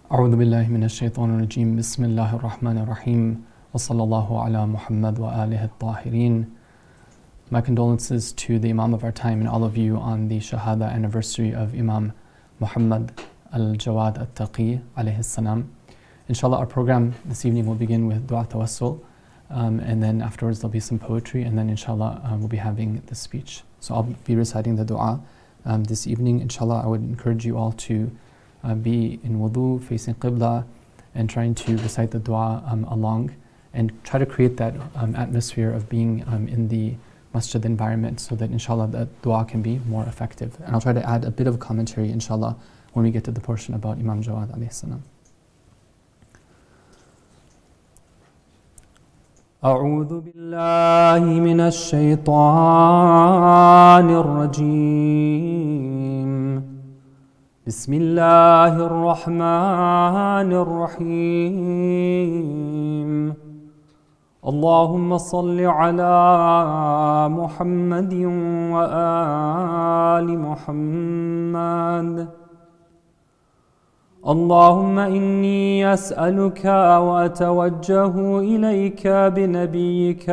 أعوذ بالله من الشيطان الرجيم بسم الله الرحمن الرحيم وصلى الله على محمد وآله الطاهرين. My condolences to the Imam of our time and all of you on the Shahadah anniversary of Imam Muhammad al-Jawad at-Taqi alayhi salam. Inshallah, our program this evening will begin with Dua Tawassul, and then afterwards there'll be some poetry, and then inshallah we'll be having the speech. So I'll be reciting the dua this evening. Inshallah, I would encourage you all to be in wudu, facing qibla, and trying to recite the dua along, and try to create that atmosphere of being in the masjid environment so that inshallah that dua can be more effective. And I'll try to add a bit of commentary inshallah when we get to the portion about Imam Jawad alayhi salam. أعوذ بالله من الشيطان الرجيم بسم الله الرحمن الرحيم اللهم صل على محمد وآل محمد اللهم إني أسألك وأتوجه إليك بنبيك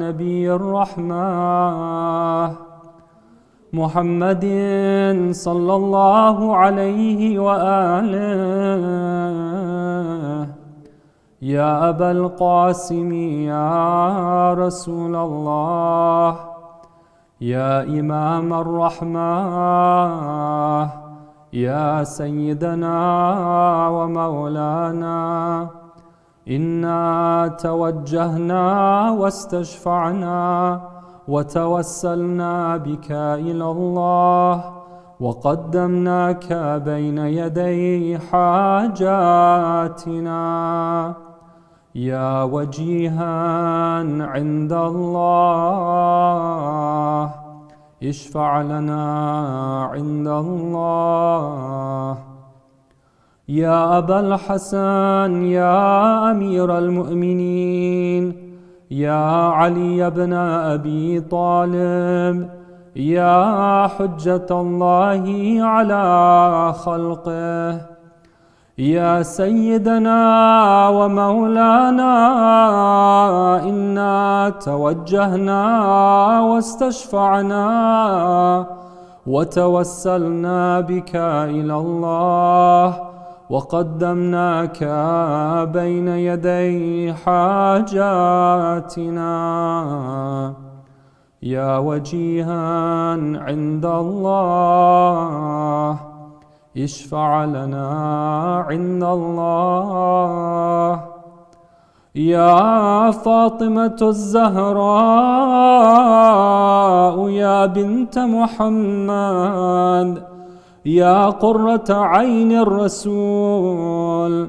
نبي الرحمة محمد صلى الله عليه وآله يا أبا القاسم يا رسول الله يا إمام الرحمة يا سيدنا ومولانا إنا توجهنا واستشفعنا وتوسلنا بك إلى الله وقدمناك بين يدي حاجاتنا يا وجيها عند الله اشفع لنا عند الله يا أبا الحسن يا أمير المؤمنين يا علي بن أبي طالب يا حجة الله على خلقه يا سيدنا ومولانا إنا توجهنا واستشفعنا وتوسلنا بك إلى الله وقدمناك بين يدي حاجاتنا يا وجيها عند الله اشفع لنا عند الله يا فاطمة الزهراء يا بنت محمد يا قرة عين الرسول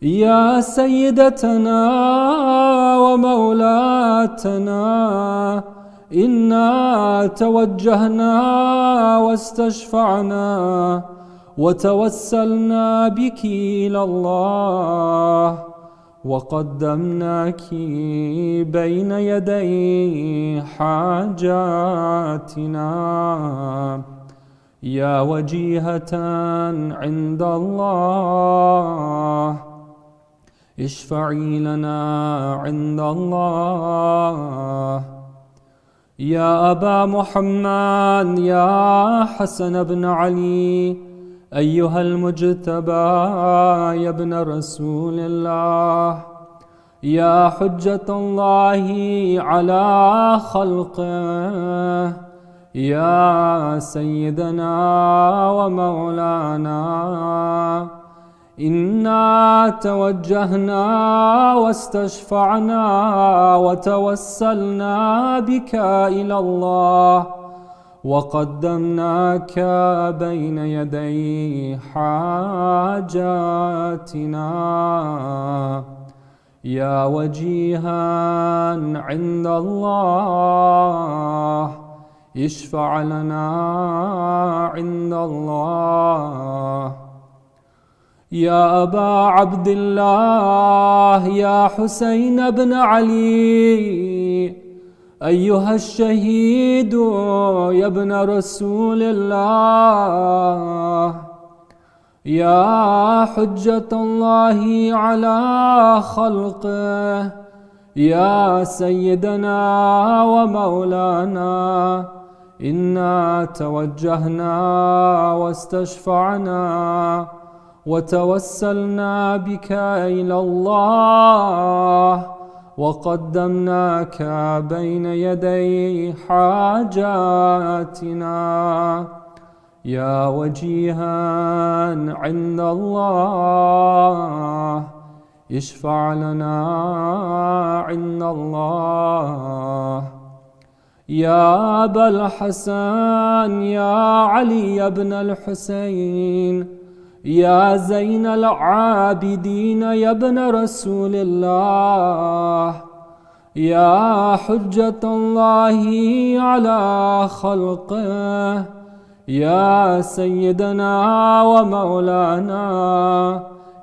يا سيدتنا ومولاتنا إنا توجهنا واستشفعنا وتوسلنا بك إلى الله وقدمناك بين يدي حاجاتنا يا وجيهة عند الله اشفعي لنا عند الله يا أبا محمد يا حسن بن علي أيها المجتبى يا ابن رسول الله يا حجة الله على خلقه يا سيدنا ومولانا إنا توجهنا واستشفعنا وتوسلنا بك إلى الله وقدمناك بين يدي حاجاتنا يا وجيها عند الله اشفع لنا عند الله يا أبا عبد الله يا حسين بن علي أيها الشهيد يا ابن رسول الله يا حجة الله على خلقه، يا سيدنا ومولانا، إنا توجهنا واستشفعنا وتوسلنا بك إلى الله، وقدمناك بين يدي حاجاتنا. يا وجيها عند الله، اشفع لنا عند الله. يا أبا الحسن، يا علي بن الحسين، يا زين العابدين، يا ابن رسول الله، يا حجة الله على خلقه، يا سيدنا ومولانا،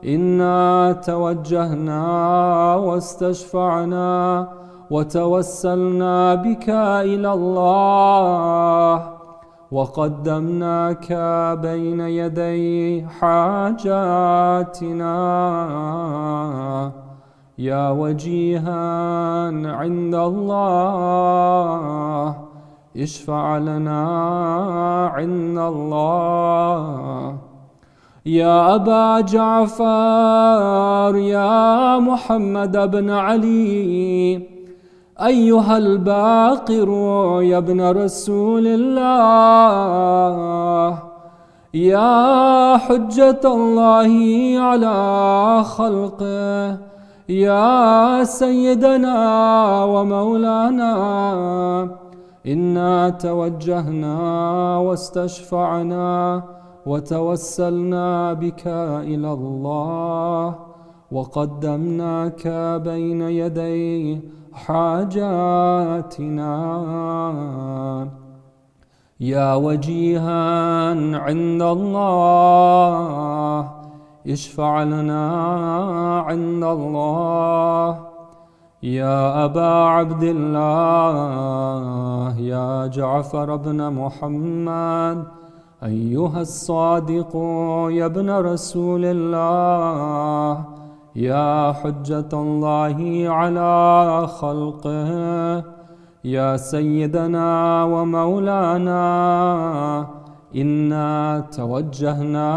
إنا توجهنا واستشفعنا وتوسلنا بك إلى الله، وقدمناك بين يدي حاجاتنا. يا وجيها عند الله، اشفع لنا عند الله. يا أبا جعفر، يا محمد بن علي، أيها الباقر يا ابن رسول الله، يا حجة الله على خلقه، يا سيدنا ومولانا، إنا توجهنا واستشفعنا وتوسلنا بك إلى الله، وقدمناك بين يدي حاجاتنا. يا وجيها عند الله، اشفع لنا عند الله. يا أبا عبد الله، يا جعفر بن محمد، أيها الصادق يا ابن رسول الله، يا حجة الله على خلقه، يا سيدنا ومولانا، إنا توجهنا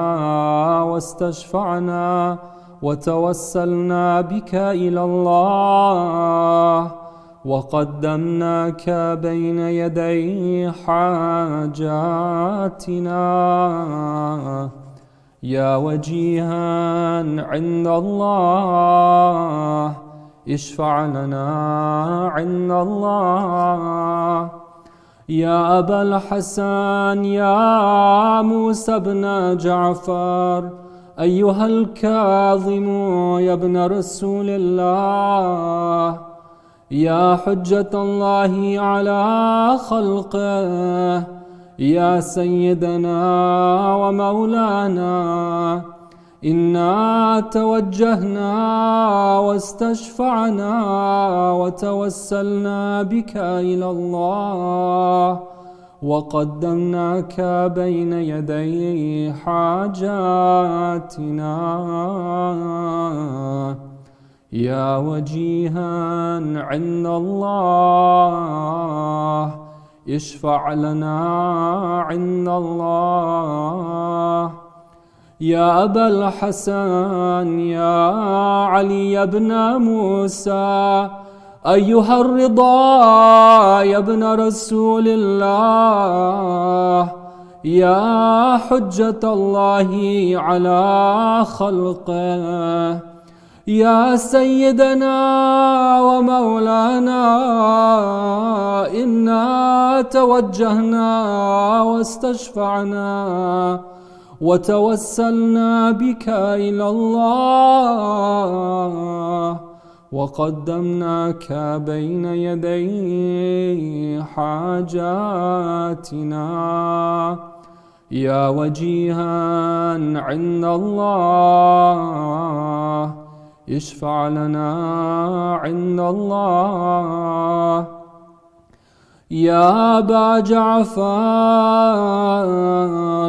واستشفعنا وتوسلنا بك إلى الله، وقدمناك بين يدي حاجاتنا. يا وجيها عند الله، اشفع لنا عند الله. يا أبا الحسن، يا موسى بن جعفر، أيها الكاظم يا ابن رسول الله، يا حجة الله على خلقه، يا سيدنا ومولانا، إنا توجهنا واستشفعنا وتوسلنا بك إلى الله، وقدمناك بين يدي حاجاتنا. يا وجيها عند الله، اشفع لنا عند الله. يا أبا الحسن، يا علي بن موسى، أيها الرضا يا ابن رسول الله، يا حجة الله على خلقه، يا سيدنا ومولانا، إنا توجهنا واستشفعنا وتوسلنا بك إلى الله، وقدمناك بين يدي حاجاتنا. يا وجيها عند الله، اشفع لنا عند الله. يا أبا جعفر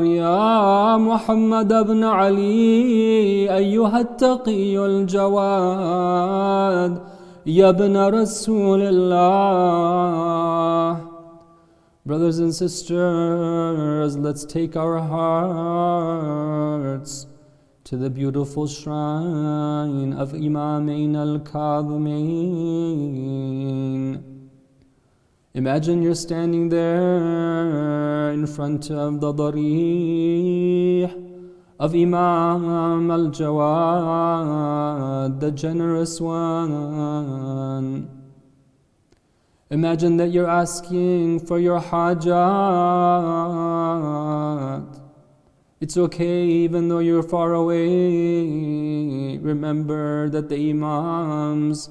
يا محمد بن علي أيها التقي الجواد يا ابن رسول الله. Brothers and sisters, let's take our hearts to the beautiful shrine of Imamain al-Kadhimain. Imagine you're standing there in front of the darih of Imam al-Jawad, the generous one. Imagine that you're asking for your hajat. It's okay even though you're far away. Remember that the Imams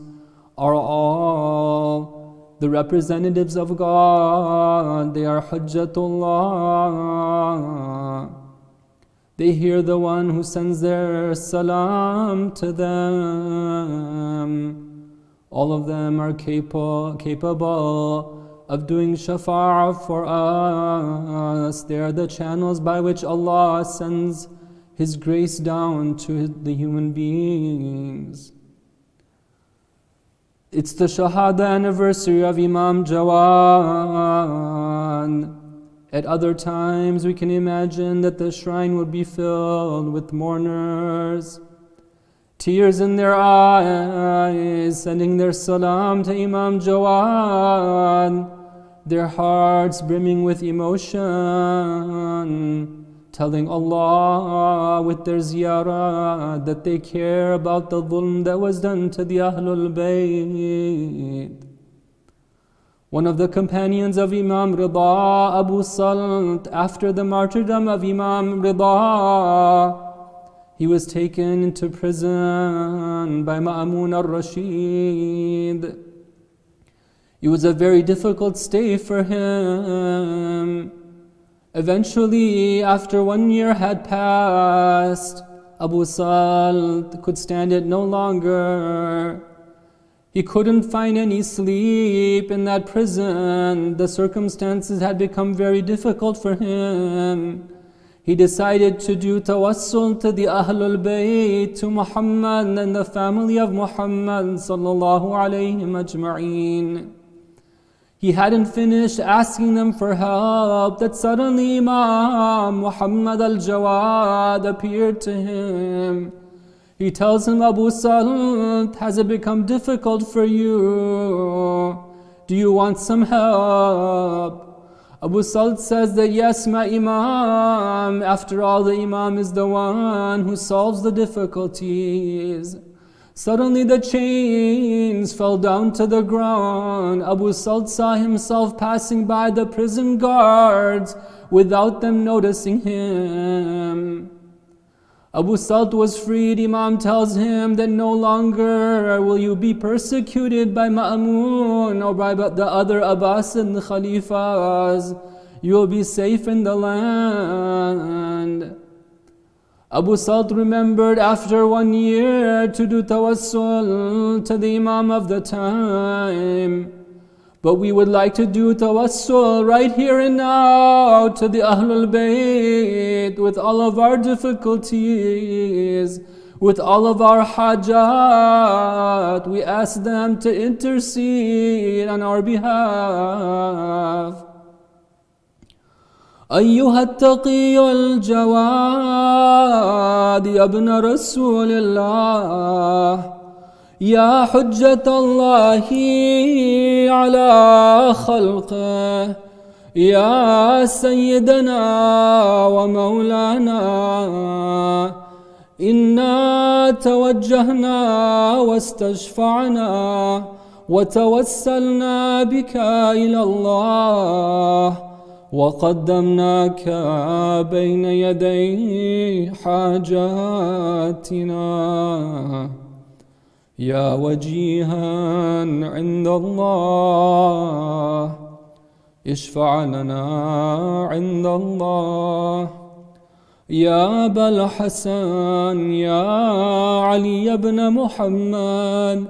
are all the representatives of God. They are Hujjatullah. They hear the one who sends their salam to them. All of them are capable of doing shafa'ah for us. They are the channels by which Allah sends His grace down to the human beings. It's the Shahadah anniversary of Imam Jawad. At other times we can imagine that the shrine would be filled with mourners, tears in their eyes, sending their salam to Imam Jawad, their hearts brimming with emotion, telling Allah with their ziyarah that they care about the dhulm that was done to the Ahlul Bayt. One of the companions of Imam Rida, Abu Salt, after the martyrdom of Imam Rida, he was taken into prison by Ma'amun al-Rashid. It was a very difficult stay for him. Eventually, after 1 year had passed, Abu Salt could stand it no longer. He couldn't find any sleep in that prison. The circumstances had become very difficult for him. He decided to do tawassul to the Ahlul Bayt, to Muhammad and the family of Muhammad sallallahu alayhi ajma'een. He hadn't finished asking them for help that suddenly Imam Muhammad al-Jawad appeared to him. He tells him, Abu Salt, has it become difficult for you? Do you want some help? Abu Salt says that yes, my Imam. After all, the Imam is the one who solves the difficulties. Suddenly the chains fell down to the ground. Abu Salt saw himself passing by the prison guards without them noticing him. Abu Salt was freed. Imam tells him that no longer will you be persecuted by Ma'amun or by the other Abbasid Khalifas. You will be safe in the land. Abu Salt remembered after 1 year to do tawassul to the Imam of the time. But we would like to do tawassul right here and now to the Ahlul Bayt with all of our difficulties, with all of our hajat. We ask them to intercede on our behalf. أيها التقي الجواد يا ابن رسول الله يا حجة الله على خلقه يا سيدنا ومولانا إنا توجهنا واستشفعنا وتوسلنا بك إلى الله وقدمناك بين يدي حاجاتنا يا وجيها عند الله اشفع لنا عند الله يا أبا الحسن يا علي بن محمد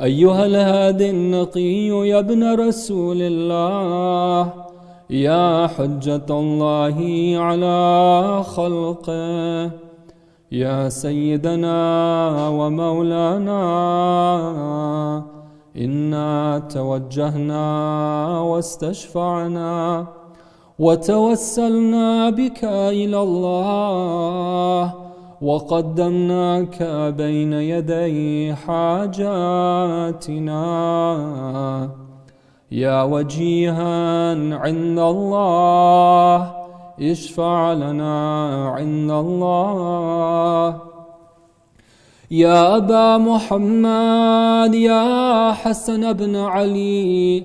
أيها الهادي النقي يا ابن رسول الله، يا حجة الله على خلقه، يا سيدنا ومولانا، إنا توجهنا واستشفعنا وتوسلنا بك إلى الله، وقدمناك بين يدي حاجاتنا، يا وجيها عند الله اشفع لنا عند الله. يا أبا محمد يا حسن بن علي،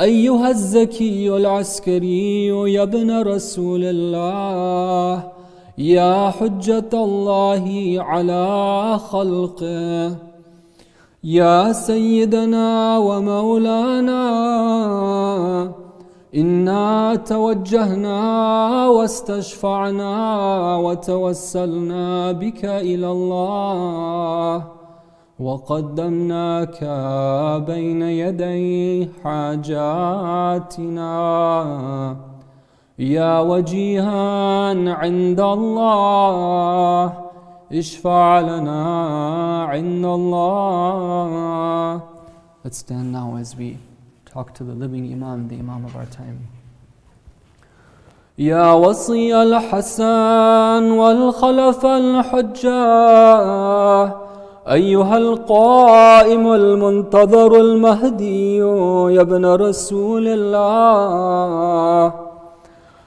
أيها الزكي العسكري يا ابن رسول الله، يا حجة الله على خلقه، يا سيدنا ومولانا، إنا توجهنا واستشفعنا وتوسلنا بك إلى الله، وقدمناك بين يدي حاجاتنا، يا وجيها عند الله اشفع لنا عند الله. Let's stand now as we talk to the living Imam, the Imam of our time. يا وصي الحسن والخلف الحجة، أيها القائم المنتظر المهدي يا ابن رسول الله،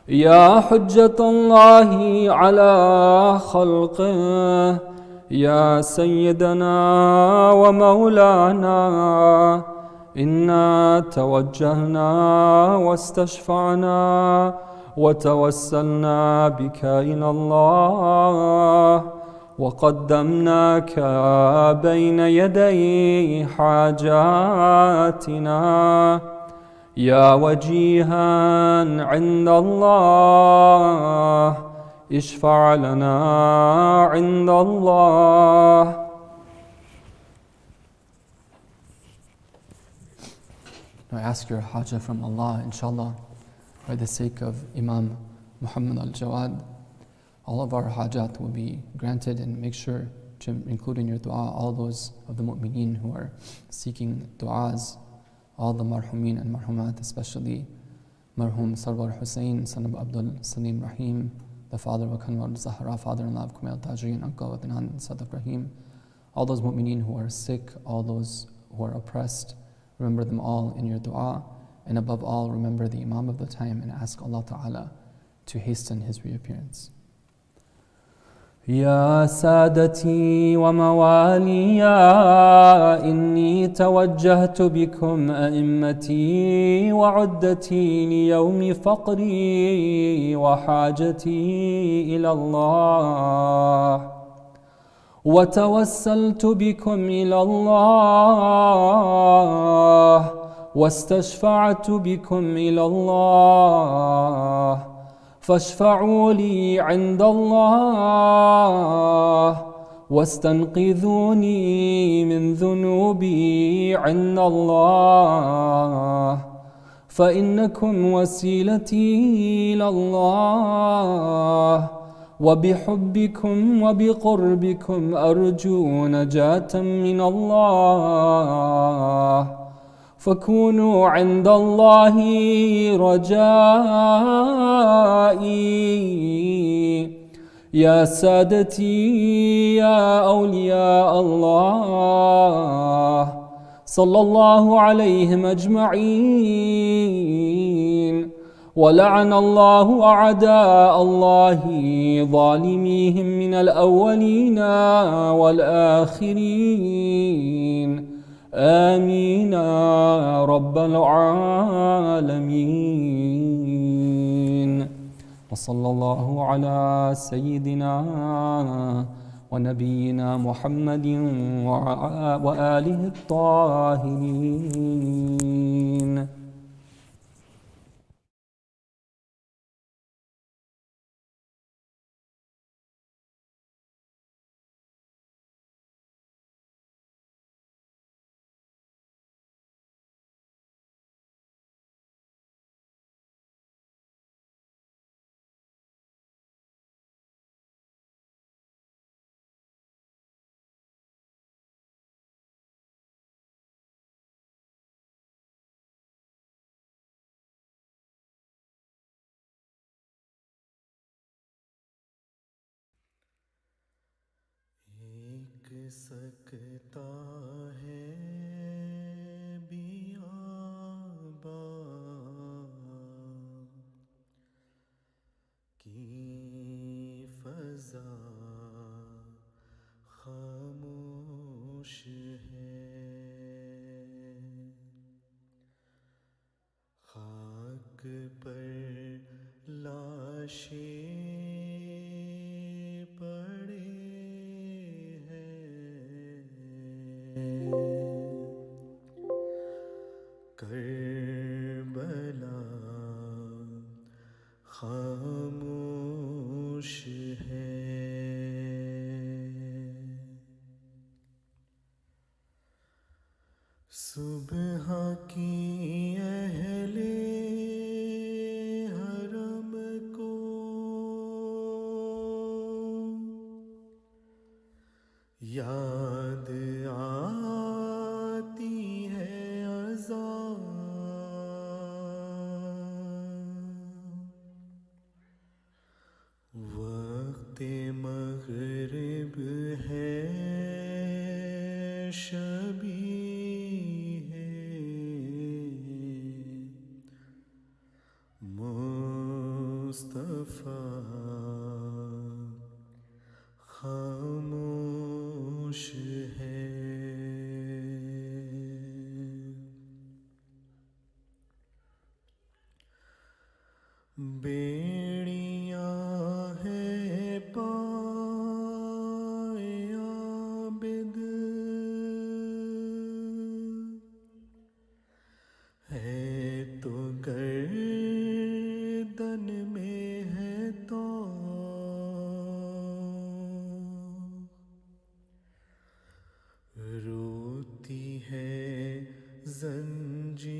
يا حجة الله على خلقه، يا سيدنا ومولانا، إنا توجهنا واستشفعنا وتوسلنا بك إلى الله، وقدمناك بين يدي حاجاتنا، يا وجيها عند الله اشفع لنا عند الله. Now ask your hajah from Allah, inshallah, for the sake of Imam Muhammad al-Jawad. All of our hajat will be granted, and make sure to include in your dua all those of the mu'mineen who are seeking du'as, all the marhumin and marhumat, especially marhum Sarwar Hussain, son of Abdul Salim Rahim, the father of Kanwar Zahra, father-in-law of Kumail Tajri and uncle of Adnan Sadaq Rahim, all those mu'mineen who are sick, all those who are oppressed, remember them all in your dua, and above all, remember the Imam of the time and ask Allah Ta'ala to hasten his reappearance. يا سادتي ومواليا، إني توجهت بكم أئمتي وعدتي ليوم فقري وحاجتي إلى الله، وتوسلت بكم إلى الله، واستشفعت بكم إلى الله، فاشفعوا لي عند الله، واستنقذوني من ذنوبي عند الله، فإنكم وسيلتي إلى الله، وبحبكم وبقربكم أرجو نجاة من الله، فكونوا عند الله رجائي. يا سادتي يا أولياء الله، صلى الله عليهم أجمعين، ولعن الله أعداء الله ظالميهم من الأولين والآخرين، آمين رب العالمين. وصلى الله على سيدنا ونبينا محمد وآله الطاهرين. سکتا ہے بیاباں کی فضا خاموش ہے، خاک پر لاشیں پڑے کربلا خاموش ہے، صبح کی اہل حرم کو یاد آتی ہے اذان، وقت مغرب ہے شبیہ مصطفیٰ خاموش ہے، بیڑیاں ہے پائے عابد ہے تو گردن میں ہے تو روتی ہے زنجیر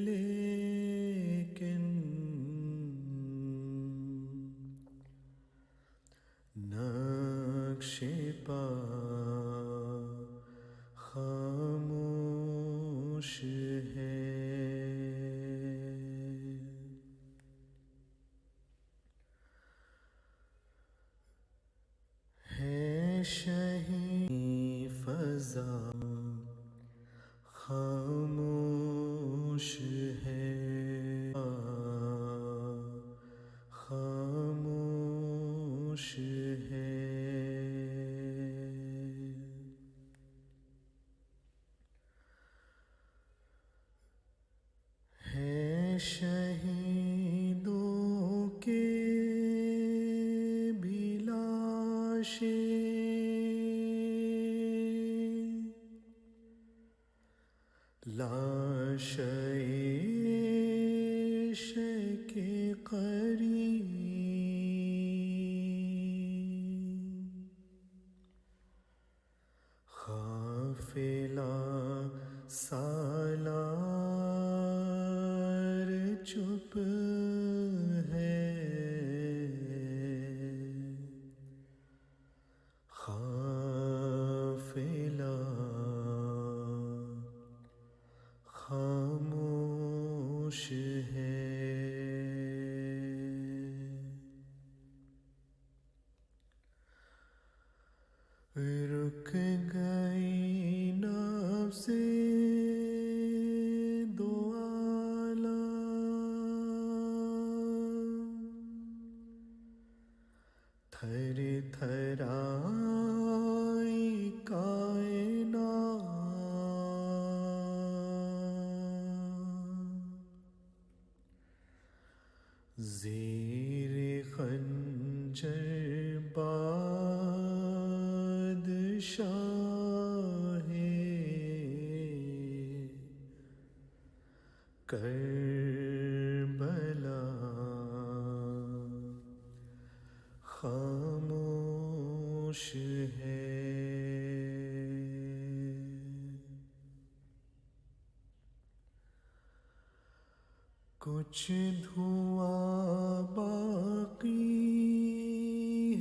لیکن نقش پا خاموش ہے، شہی فضا خاموش ہے، خاموش ہے، شہیدوں کے بھی لاشیں لاش عشق کے قریب قافلہ سالار چپ ہے، قافلہ خاموش ہے، رک گئی نفس دو عالم، تھر تھرائی کائنات، زیر خنجر بادشاہ کربلا خاموش ہے، کچھ دھواں باقی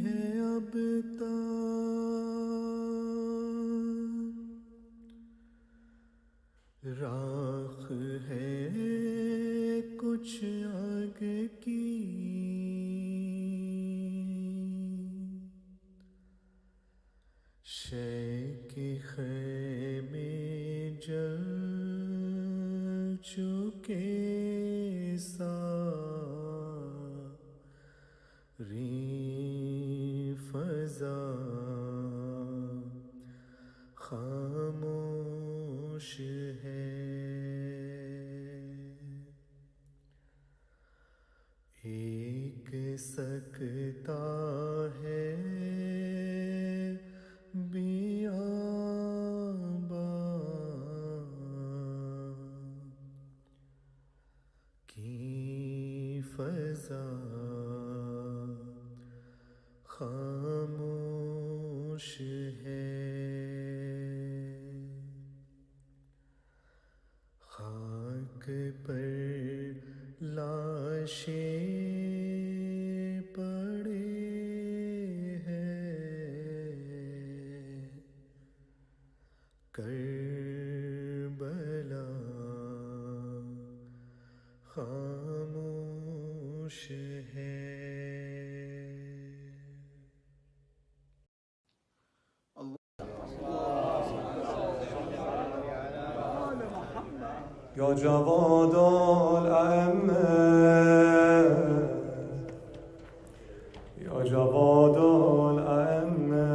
ہے اب تک، راکھ ہے کچھ آگ کی، चुके सारी फजा खामोश है। एक सकता है फजा खामोश है। खाक पर लाशें पड़े हैं, करबला खामोश है। یا جواد الائمه یا جواد الائمه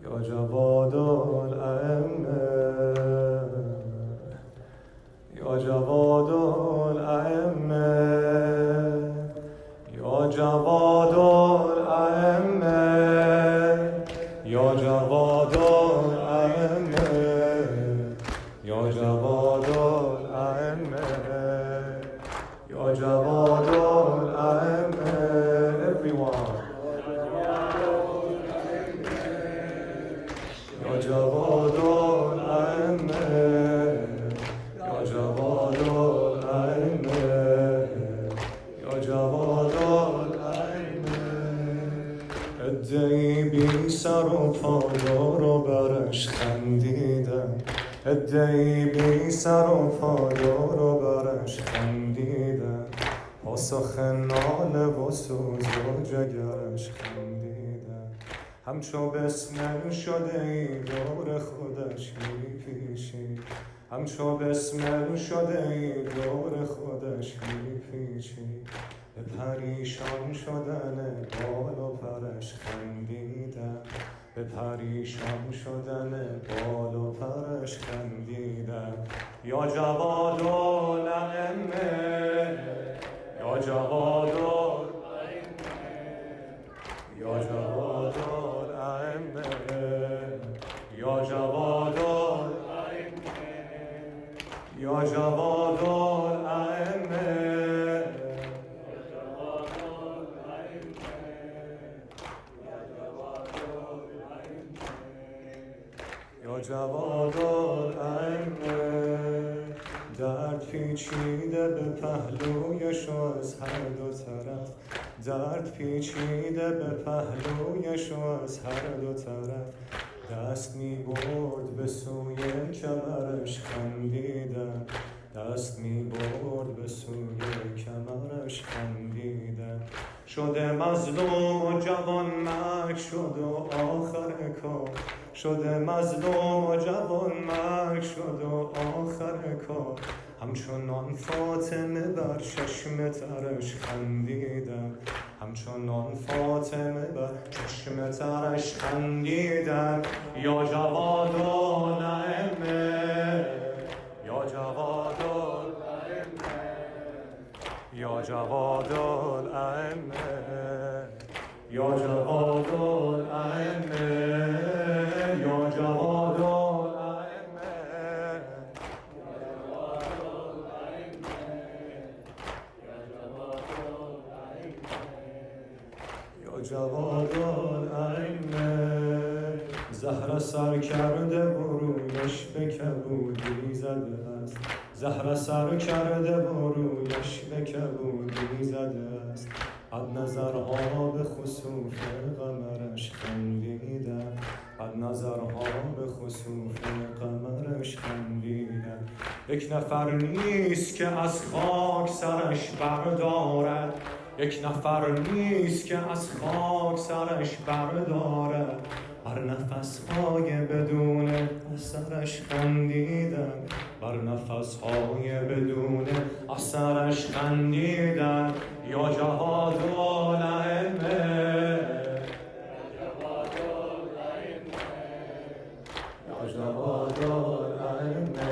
یا جواد الائمه یا جواد الائمه یا جواد الائمه یا جواد الائمه یا جواد الائمه یا جواد الائمه everyone یا جواد الائمه یا جواد الائمه یا جواد الائمه ادعی بی سر و پایدار و برش خندیدم ادعی بی سر و پایدار و برش خندیدم پاسخ ناله و سوز و جگرش خندیدم همچو بسمل شده ای دور خودش میپیچید همچو بسمل شده ای دور خودش میپیچید به پریشان شدن بال و پرش خندیدم به پریشان شدن بال و پرش خندیدم یا جواد الائمه یا جواد یا جواد الائمه یا جواد یا جواد الائمه یا جواد الائمه درد پیچیده به پهلویش از هر دو طرف درد پیچیده به پهلویش از هر دو طرف دست می برد به سوی کمرش خندیدم دست می برد به سوی کمرش خندیدم شده مظلوم و جوان مرگ شد و آخر کار شده مظلوم و جوان مرگ شد و آخر کار همچنان فاطمه بر چشم ترش خندیدم همچنان فاطمه بر چشم ترش خندیدم یا جواد الائمه یا جواد الائمه یا جواد الائمه یا جواد الائمه یا جواد الائمه یا جواد الائمه زهر سر کرده و رویش به کبودی زده است زهر سر کرده و رویش به کبودی زده است از نظرها به خسوف قمرش خندیدم از نظرها به خسوف قمرش خندیدم یک نفر نیست که از خاک سرش بردارد یک نفر نیست که از خاک سرش بردارد هر نفس‌های بدون اثر سرش خندیدن بر نفسهای بدون اثرش خندیدن یا جواد الائمه یا جواد الائمه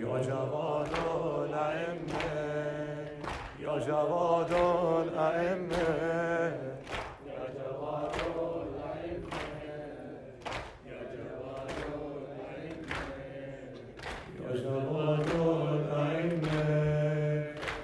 یا جواد الائمه یا جواد الائمه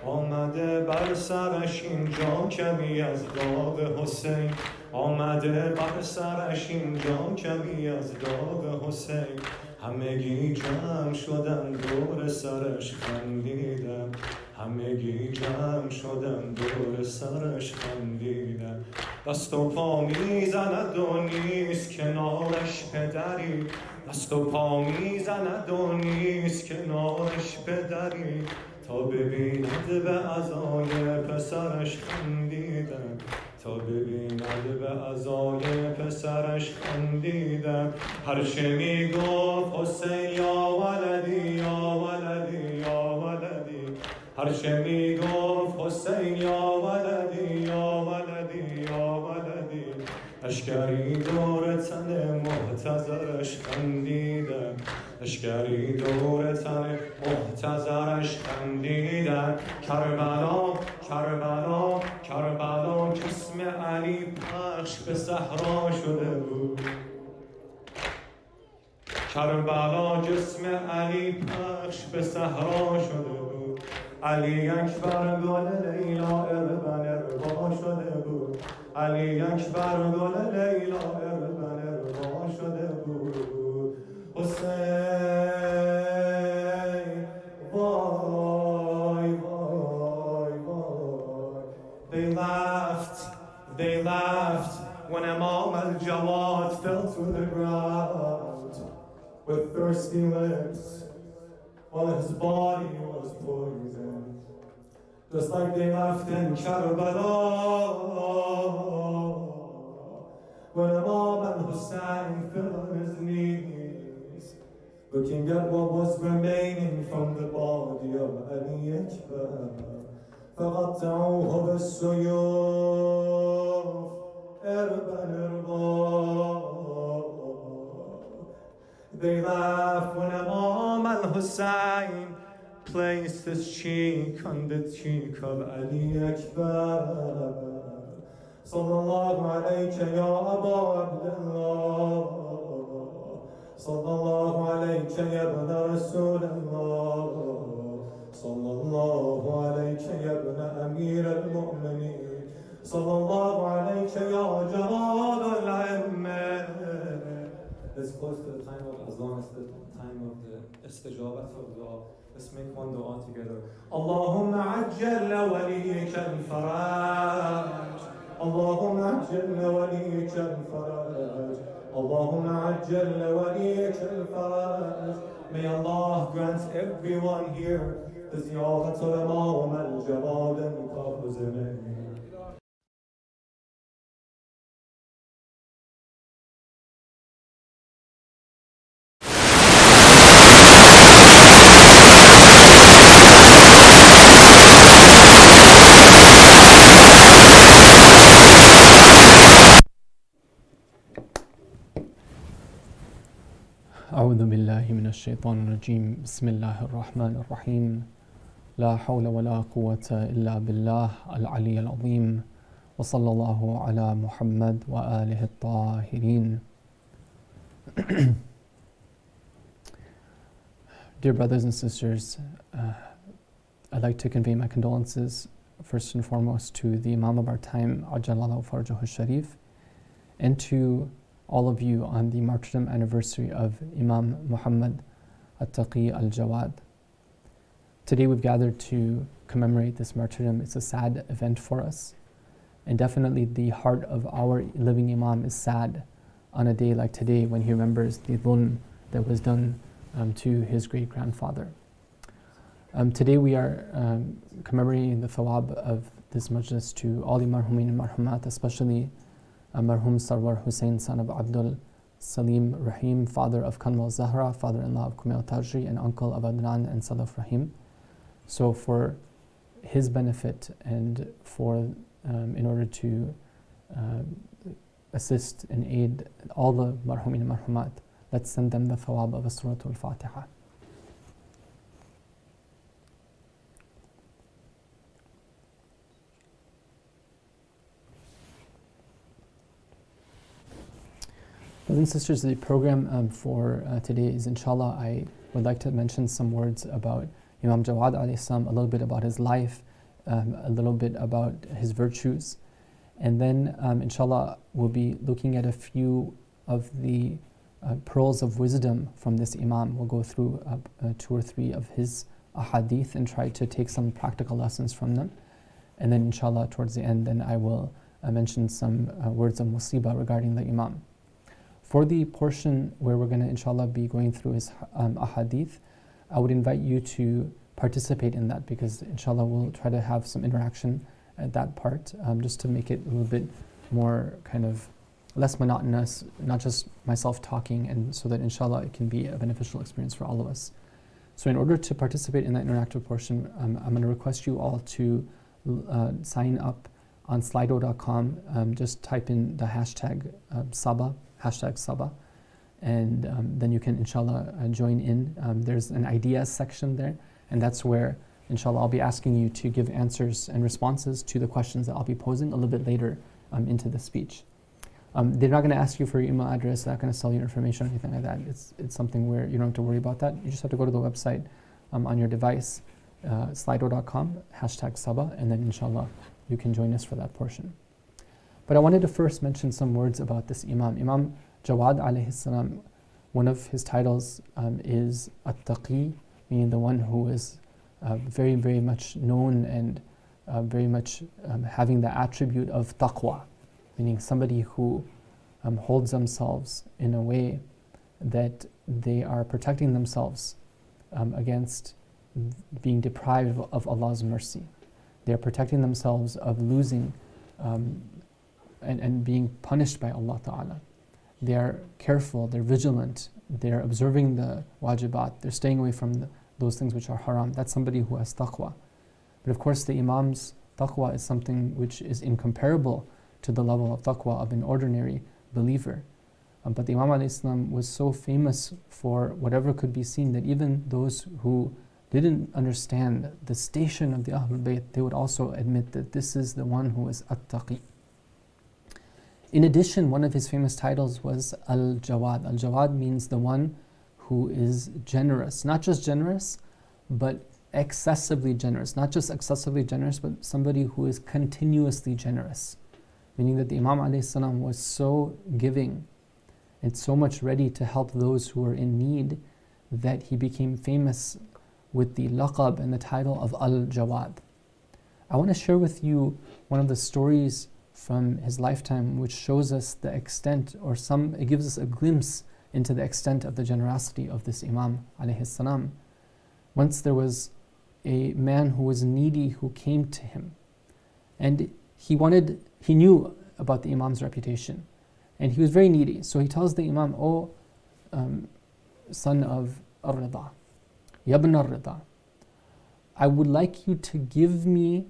آمده بر سرش اینجا کمی از داغ حسین آمده بر سرش اینجا کمی از داغ حسین همگی جمع شدن دور سرش خندیدن همگی جمع شدن دور سرش خندیدن دست و پا میزند و نیست کنارش پدری دست و پا میزند و نیست کنارش پدری تا ببیند به عزای پسرش خندیدن تا ببیند به عزای پسرش خندیدن هرچه میگفت حسین یا ولدی یا ولدی یا ولدی هرچه میگفت حسین یا ولدی یا ولدی یا ولدی اشکری دور تن محتضرش خندیدن اشکری دور تن محتضرش خندیدن کربلا کربلا کربلا جسم علی پخش به صحرا شده بود کربلا جسم علی پخش به صحرا شده بود علی اکبر گل لیلا اربن اربا شده بود علی اکبر گل لیلا اربن اربا شده بود حسین وای وای وای they laughed when Imam al-Jawad fell to the ground with thirsty lips while his body was poisoned just like they laughed in Karbala when Imam al-Hussein fell on his knees looking at what was remaining from the body of Ali Akbar فقطعوه بالسيوف اربا اربا They laugh when Imam al-Hussein placed his cheek on the cheek of Ali Akbar Sallallahu alayka ya Aba Abdullah Sallallahu alayka ya ibn Rasulullah Sallallahu alayka ya ibn Amir al-Mu'minin Sallallahu alayka ya Jawad al-Ammar It's close to the time of Azan, it's the time of the istijabat of dua. Let's make one dua together. Allahumma ajjal waliyika al-faraj. Allahumma ajjal waliyika al-faraj. Allahumma ajjal waliyika al-faraj. May Allah grant everyone here the ziyarat of Imam al-Jawad and Qafuzimay. أعوذ بالله من الشيطان الرجيم بسم الله الرحمن الرحيم لا حول ولا قوة إلا بالله العلي العظيم وصلى الله على محمد وآله الطاهرين Dear brothers and sisters, I'd like to convey my condolences first and foremost to the Imam of our time, al-Jawad Farjahu Sharif, and to all of you on the martyrdom anniversary of Imam Muhammad, at-Taqi al-Jawad. Today we've gathered to commemorate this martyrdom. It's a sad event for us, and definitely the heart of our living Imam is sad on a day like today when he remembers the dhulm that was done to his great-grandfather. Today we are commemorating the thawab of this majlis to all the marhumin and marhumat, especially Marhum Sarwar Hussain, son of Abdul Salim Rahim, father of Kanwal Zahra, father-in-law of Kumail Tajri, and uncle of Adnan and Salaf Rahim. So for his benefit and for in order to assist and aid all the marhumin and marhumat, let's send them the thawab of a Suratul Fatiha. Brothers and sisters, the program for today is, inshallah, I would like to mention some words about Imam Jawad alayhi salam, a little bit about his life, a little bit about his virtues, and then inshallah we'll be looking at a few of the pearls of wisdom from this Imam. We'll go through 2 or 3 of his ahadith and try to take some practical lessons from them. And then inshallah towards the end, then I will mention some words of musibah regarding the Imam. For the portion where we're going to inshallah be going through his ahadith, I would invite you to participate in that, because inshallah we'll try to have some interaction at that part, just to make it a little bit more kind of less monotonous, not just myself talking, and so that inshallah it can be a beneficial experience for all of us. So in order to participate in that interactive portion, I'm going to request you all to sign up on slido.com. Just type in the hashtag Sabah, and then you can inshallah join in. There's an ideas section there, and that's where inshallah I'll be asking you to give answers and responses to the questions that I'll be posing a little bit later into the speech. They're not going to ask you for your email address, they're not going to sell you information or anything like that. It's something where you don't have to worry about that. You just have to go to the website on your device, slido.com, hashtag Sabah, and then inshallah you can join us for that portion. But I wanted to first mention some words about this Imam. Imam Jawad alayhi salam, one of his titles is at-Taqi, meaning the one who is very, very much known and very much having the attribute of taqwa, meaning somebody who holds themselves in a way that they are protecting themselves against being deprived of Allah's mercy. They are protecting themselves of losing and being punished by Allah Ta'ala. They are careful, they're vigilant, they're observing the wajibat, they're staying away from those things which are haram. That's somebody who has taqwa. But of course the Imam's taqwa is something which is incomparable to the level of taqwa of an ordinary believer. But the Imam ﷺ was so famous for whatever could be seen that even those who didn't understand the station of the Ahlul Bayt, they would also admit that this is the one who is at-Taqi. In addition, one of his famous titles was al-Jawad. Al-Jawad means the one who is generous. Not just generous, but excessively generous. Not just excessively generous, but somebody who is continuously generous. Meaning that the Imam a.s. was so giving and so much ready to help those who were in need that he became famous with the laqab and the title of al-Jawad. I want to share with you one of the stories from his lifetime which shows us the extent, or it gives us a glimpse into the extent of the generosity of this Imam alayhi salam. Once there was a man who was needy who came to him, and he knew about the Imam's reputation, and he was very needy. So he tells the Imam, "O son of Ar-Rida, Yabn Ar-Rida, I would like you to give me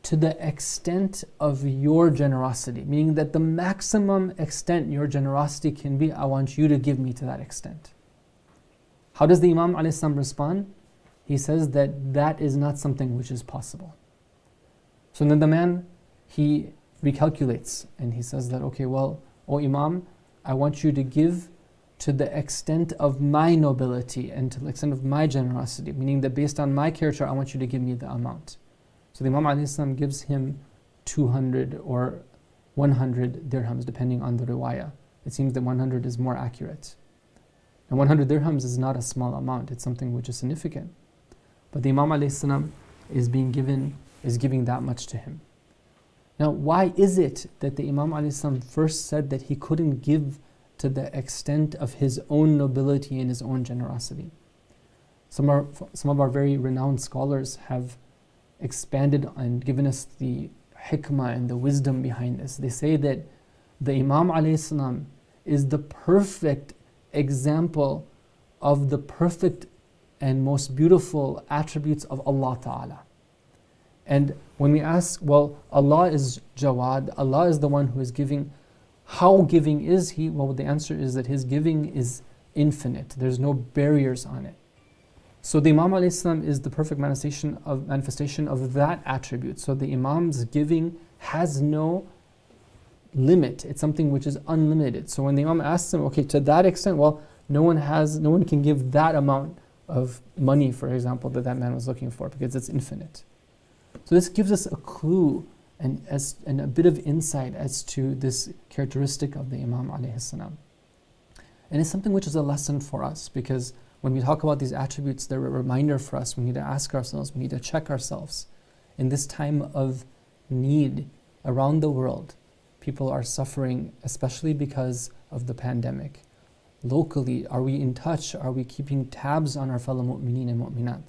to the extent of your generosity," meaning that the maximum extent your generosity can be, I want you to give me to that extent. How does the Imam a.s. respond? He says that is not something which is possible. So then the man, he recalculates and he says that, okay, well, O Imam, I want you to give to the extent of my nobility and to the extent of my generosity, meaning that based on my character, I want you to give me the amount. So the Imam a.s. gives him 200 or 100 dirhams, depending on the riwayah. It seems that 100 is more accurate. And 100 dirhams is not a small amount, it's something which is significant. But the Imam a.s. is giving that much to him. Now, why is it that the Imam a.s. first said that he couldn't give to the extent of his own nobility and his own generosity? Some of our very renowned scholars have expanded and given us the hikmah and the wisdom behind this. They say that the Imam a.s. is the perfect example of the perfect and most beautiful attributes of Allah Ta'ala. And when we ask, well, Allah is Jawad, Allah is the one who is giving, how giving is He? Well, the answer is that His giving is infinite. There's no barriers on it. So the Imam is the perfect manifestation of that attribute. So the Imam's giving has no limit. It's something which is unlimited. So when the Imam asks him, okay, to that extent, well, no one can give that amount of money, for example, that man was looking for, because it's infinite. So this gives us a clue and a bit of insight as to this characteristic of the Imam alayhi salam. And it's something which is a lesson for us, because when we talk about these attributes, they're a reminder for us. We need to ask ourselves, we need to check ourselves. In this time of need around the world, people are suffering, especially because of the pandemic. Locally, are we in touch? Are we keeping tabs on our fellow mu'mineen and mu'minat?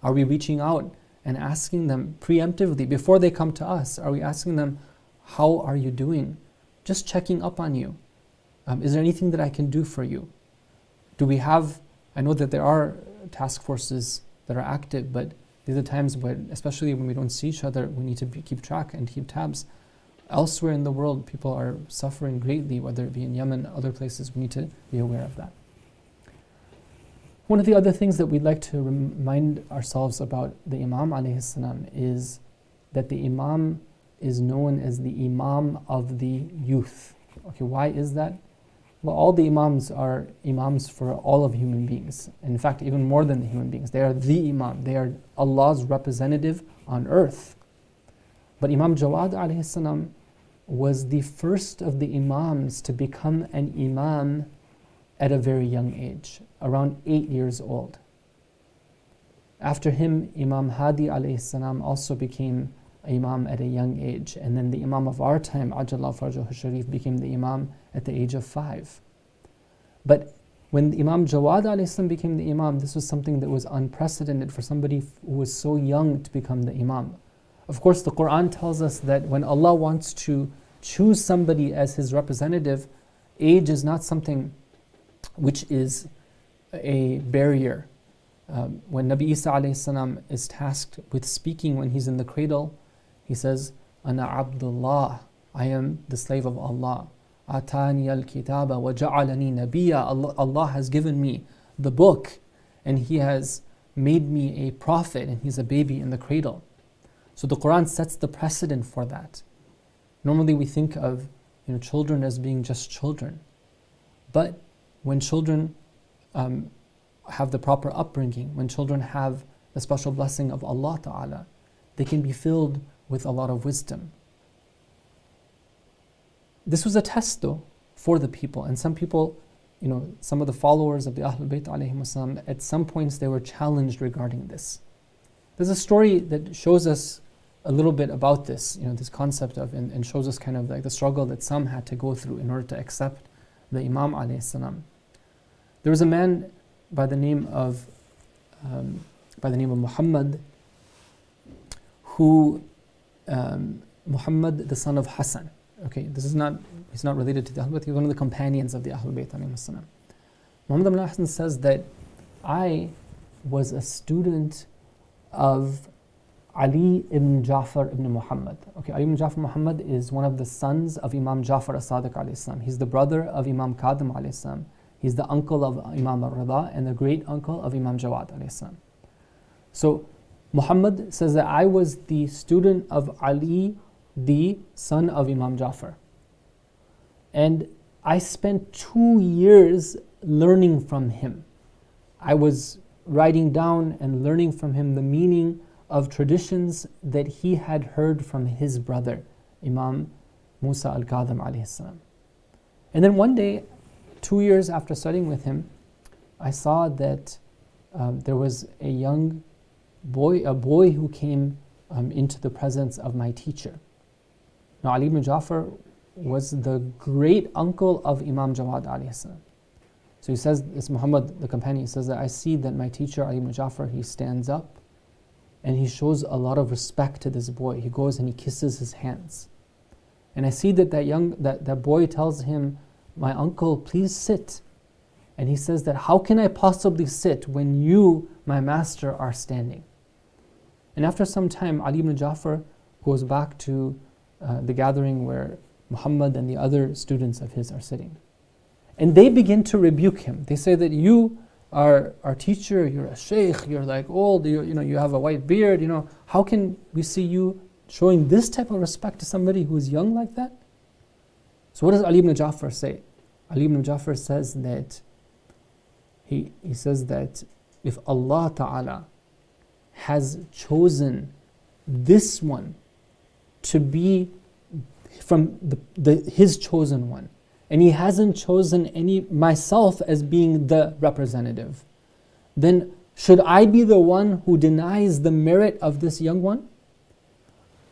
Are we reaching out and asking them preemptively, before they come to us, are we asking them, how are you doing? Just checking up on you. Is there anything that I can do for you? Do we have, I know that there are task forces that are active, but these are times when, especially when we don't see each other, we need to keep track and keep tabs. Elsewhere in the world, people are suffering greatly, whether it be in Yemen, other places. We need to be aware of that. One of the other things that we'd like to remind ourselves about the Imam alayhi salam is that the Imam is known as the Imam of the youth. Okay, why is that? Well, all the Imams are Imams for all of human beings. In fact, even more than the human beings. They are the Imam. They are Allah's representative on earth. But Imam Jawad alayhi salam was the first of the Imams to become an Imam at a very young age, around 8 years old. After him, Imam Hadi alayhi salam also became Imam at a young age. And then the Imam of our time, Ajjallahu Farjahu Sharif, became the Imam at the age of 5. But when Imam Jawad alayhi salam became the Imam, this was something that was unprecedented for somebody who was so young to become the Imam. Of course, the Quran tells us that when Allah wants to choose somebody as His representative, age is not something which is a barrier. When Nabi Isa alayhi salam is tasked with speaking when he's in the cradle, he says, Ana Abdullah, I am the slave of Allah. Atani al-kitaba wa ja'alani nabiyya. Allah has given me the book and He has made me a prophet, and he's a baby in the cradle. So the Quran sets the precedent for that. Normally we think of children as being just children. But when children have the proper upbringing, when children have the special blessing of Allah Ta'ala, they can be filled with a lot of wisdom. This was a test though for the people, and some people, some of the followers of the Ahlul Bayt alayhim wasalam, at some points they were challenged regarding this. There's a story that shows us a little bit about this, this concept of, and shows us kind of like the struggle that some had to go through in order to accept the Imam alayhi salam. There was a man by the name of Muhammad, who Muhammad, the son of Hassan. Okay, he's not related to the Ahlul Bayt. He's one of the companions of the Ahlul Bayt alayhim salam. Muhammad ibn Hassan says that I was a student of Ali ibn Ja'far ibn Muhammad. Okay, Ali ibn Ja'far Muhammad is one of the sons of Imam Ja'far as-Sadiq alayhi salam. He's the brother of Imam Kadhim alayhi salam. He's the uncle of Imam al-Rida and the great uncle of Imam Jawad alayhi salam. So Muhammad says that I was the student of Ali, the son of Imam Ja'far. And I spent 2 years learning from him. I was writing down and learning from him the meaning of traditions that he had heard from his brother, Imam Musa al-Kadhim alayhi salam. And then one day, 2 years after studying with him, I saw that there was a boy who came into the presence of my teacher. Now Ali ibn Ja'far was the great uncle of Imam Jawad alayhi salam. So he says, it's Muhammad, the companion, he says that I see that my teacher Ali ibn Ja'far, he stands up and he shows a lot of respect to this boy. He goes and he kisses his hands. And I see that that boy tells him, my uncle, please sit. And he says that, how can I possibly sit when you, my master, are standing? And after some time, Ali ibn Ja'far goes back to the gathering where Muhammad and the other students of his are sitting. And they begin to rebuke him. They say that you are our teacher, you're a sheikh, you're like old, you have a white beard, how can we see you showing this type of respect to somebody who is young like that? So what does Ali ibn Ja'far say? Ali ibn Ja'far says that, he says that if Allah Ta'ala has chosen this one to be from his chosen one, and he hasn't chosen myself as being the representative, then should I be the one who denies the merit of this young one?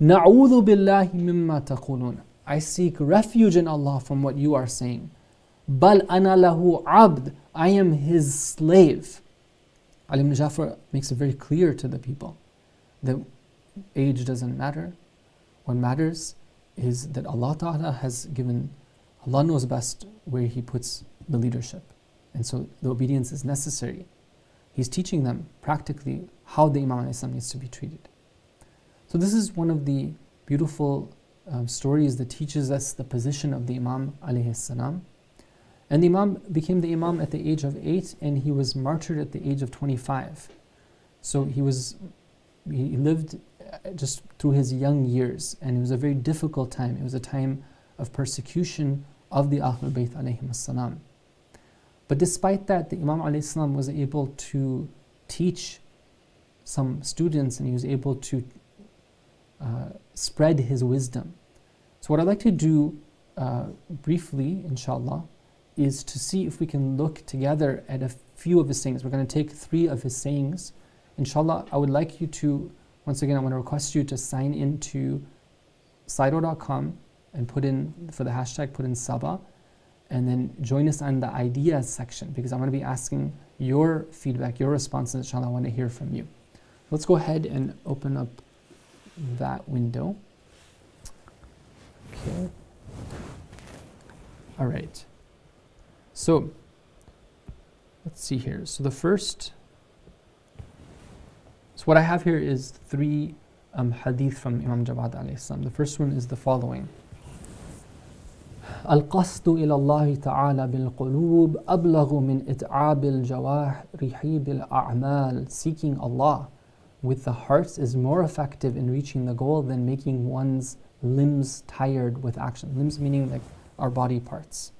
Na'udhu billahi mimma taqulun. I seek refuge in Allah from what you are saying. Bal ana lahu abd. I am his slave. Ali ibn Ja'far makes it very clear to the people that age doesn't matter. What matters is that Allah Ta'ala has given, Allah knows best where He puts the leadership. And so the obedience is necessary. He's teaching them practically how the Imam needs to be treated. So this is one of the beautiful stories that teaches us the position of the Imam alayhi salam. And the Imam became the Imam at the age of 8, and he was martyred at the age of 25. So he lived just through his young years, and it was a very difficult time. It was a time of persecution of the Ahlul Bayt alayhim as-salam. But despite that, the Imam alayhi salam was able to teach some students, and he was able to spread his wisdom. So what I'd like to do briefly, inshallah, is to see if we can look together at a few of his sayings. We're going to take 3 of his sayings. Inshallah, I would like you to, once again, I want to request you to sign into Slido.com and put in, for the hashtag, put in Sabah, and then join us on the ideas section, because I'm going to be asking your feedback, your responses. Inshallah, I want to hear from you. Let's go ahead and open up that window. Okay. All right. So, let's see here. So what I have here is 3 hadith from Imam Jawad alayhi salam. The first one is the following. القصد إلى الله تعالى بالقلوب أبلغ من إتعاب الجوارح بالأعمال. Seeking Allah with the hearts is more effective in reaching the goal than making one's limbs tired with action. Limbs meaning like our body parts.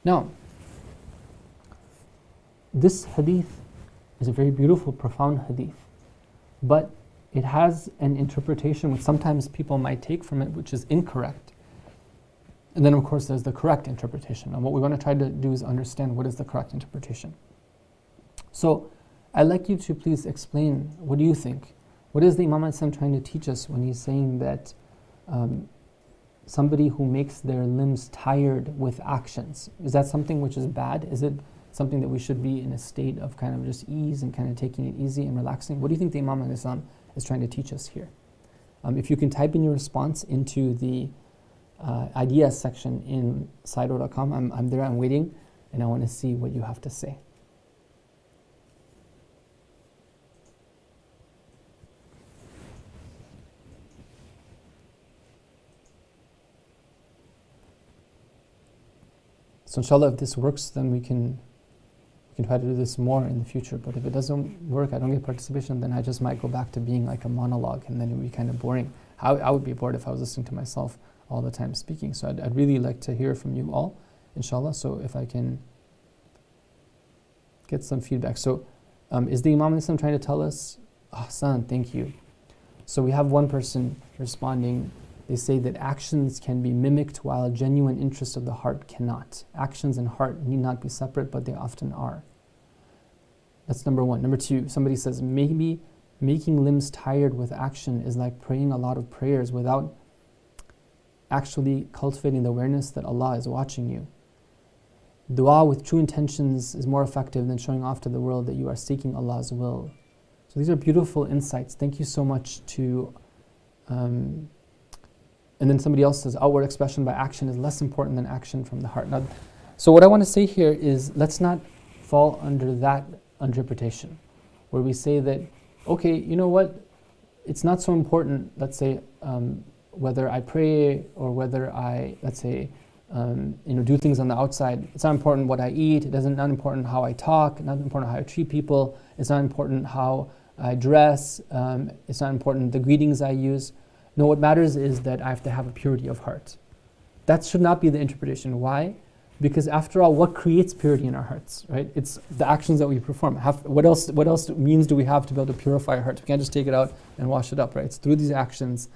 Now, this hadith is a very beautiful, profound hadith, but it has an interpretation which sometimes people might take from it which is incorrect. And then of course there's the correct interpretation. And what we want to try to do is understand what is the correct interpretation. So I'd like you to please explain, what do you think? What is the Imam trying to teach us when he's saying that somebody who makes their limbs tired with actions, is that something which is bad? Is it something that we should be in a state of kind of just ease and kind of taking it easy and relaxing? What do you think the Imam is trying to teach us here? If you can type in your response into the ideas section in Slido.com, I'm there, I'm waiting, and I want to see what you have to say. So inshallah, if this works, then we can try to do this more in the future. But if it doesn't work, I don't get participation, then I just might go back to being like a monologue, and then it would be kind of boring. I would be bored if I was listening to myself all the time speaking. So I'd really like to hear from you all, inshallah. So if I can get some feedback. So is the Imam trying to tell us? Ahsan, thank you. So we have one person responding. They say that actions can be mimicked while a genuine interest of the heart cannot. Actions and heart need not be separate, but they often are. That's number 1. Number 2, somebody says, maybe making limbs tired with action is like praying a lot of prayers without actually cultivating the awareness that Allah is watching you. Dua with true intentions is more effective than showing off to the world that you are seeking Allah's will. So these are beautiful insights. Thank you so much to And then somebody else says outward expression by action is less important than action from the heart. Now, so what I want to say here is, let's not fall under that interpretation, where we say that, okay, you know what, it's not so important, let's say, whether I pray or whether I, let's say, do things on the outside. It's not important what I eat. It doesn't not important how I talk. Not important how I treat people. It's not important how I dress. It's not important the greetings I use. No, what matters is that I have to have a purity of heart. That should not be the interpretation. Why? Because after all, what creates purity in our hearts, right? It's the actions that we perform. What else means do we have to be able to purify our hearts? We can't just take it out and wash it up, right? It's through these actions.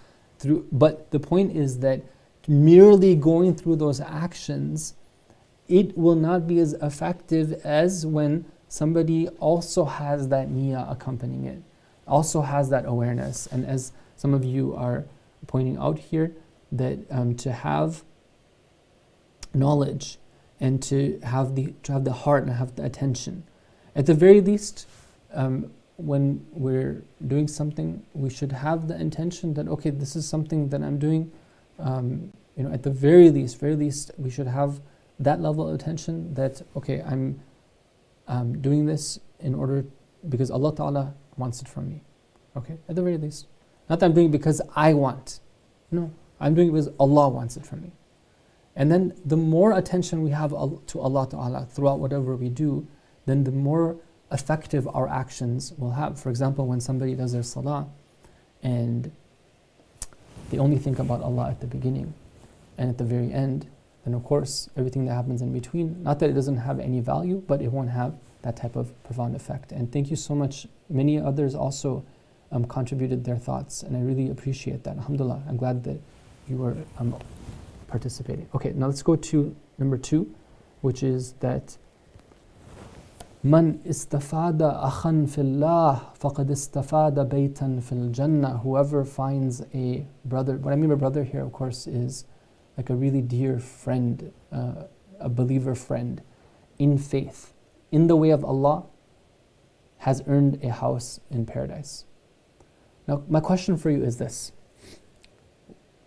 But the point is that merely going through those actions, it will not be as effective as when somebody also has that niyyah accompanying it, also has that awareness. And as some of you are pointing out here, that to have knowledge and to have the heart and have the attention. At the very least, when we're doing something, we should have the intention that, okay, this is something that I'm doing. At the very least, we should have that level of attention that, okay, I'm doing this because Allah Ta'ala wants it from me. Okay, at the very least. Not that I'm doing it because I want. No, I'm doing it because Allah wants it from me. And then the more attention we have to Allah Ta'ala throughout whatever we do, then the more effective our actions will have. For example, when somebody does their salah and they only think about Allah at the beginning and at the very end, then of course everything that happens in between, not that it doesn't have any value, but it won't have that type of profound effect. And thank you so much. Many others also contributed their thoughts, and I really appreciate that. Alhamdulillah, I'm glad that you were participating. Okay, now let's go to number 2, which is that Man istafada akhan fillah faqad istafada baytan fil jannah. Whoever finds a brother, what I mean by brother here, of course, is like a really dear friend, a believer friend in faith, in the way of Allah, has earned a house in paradise. Now, my question for you is this.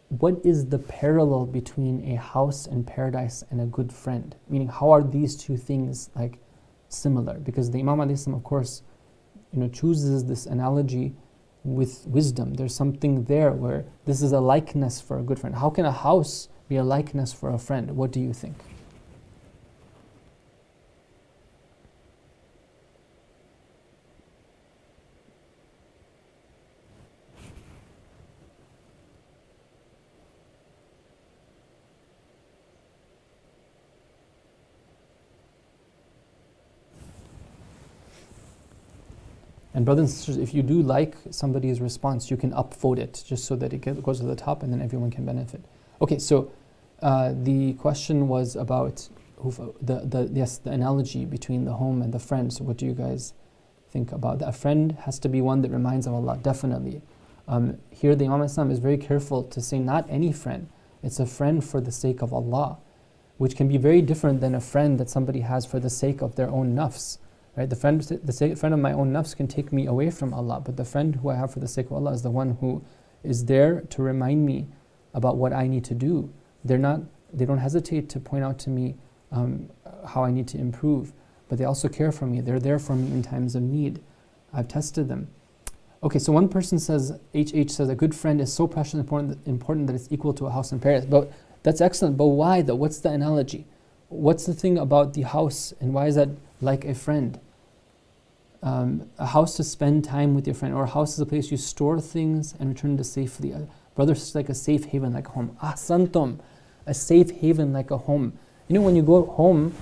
What is the parallel between a house in paradise and a good friend? Meaning, how are these two things like similar? Because the Imam alayhi salam, of course, chooses this analogy with wisdom. There's something there where this is a likeness for a good friend. How can a house be a likeness for a friend? What do you think? And brothers and sisters, if you do like somebody's response, you can upvote it just so that it goes to the top and then everyone can benefit. Okay, so the question was about the analogy between the home and the friend. So what do you guys think about that? A friend has to be one that reminds of Allah, definitely. Here the Imam Islam is very careful to say not any friend. It's a friend for the sake of Allah, which can be very different than a friend that somebody has for the sake of their own nafs. Right? The friend of my own nafs can take me away from Allah, but the friend who I have for the sake of Allah is the one who is there to remind me about what I need to do. They don't hesitate to point out to me how I need to improve, but they also care for me. They're there for me in times of need. I've tested them. Okay, so one person says, HH says, a good friend is so precious and important that it's equal to a house in paradise. But that's excellent, but why though? What's the analogy? What's the thing about the house, and why is that like a friend? A house to spend time with your friend, or a house is a place you store things and return to safely. Brother, it's like a safe haven, like a home. Ahsantum, a safe haven like a home. When you go home,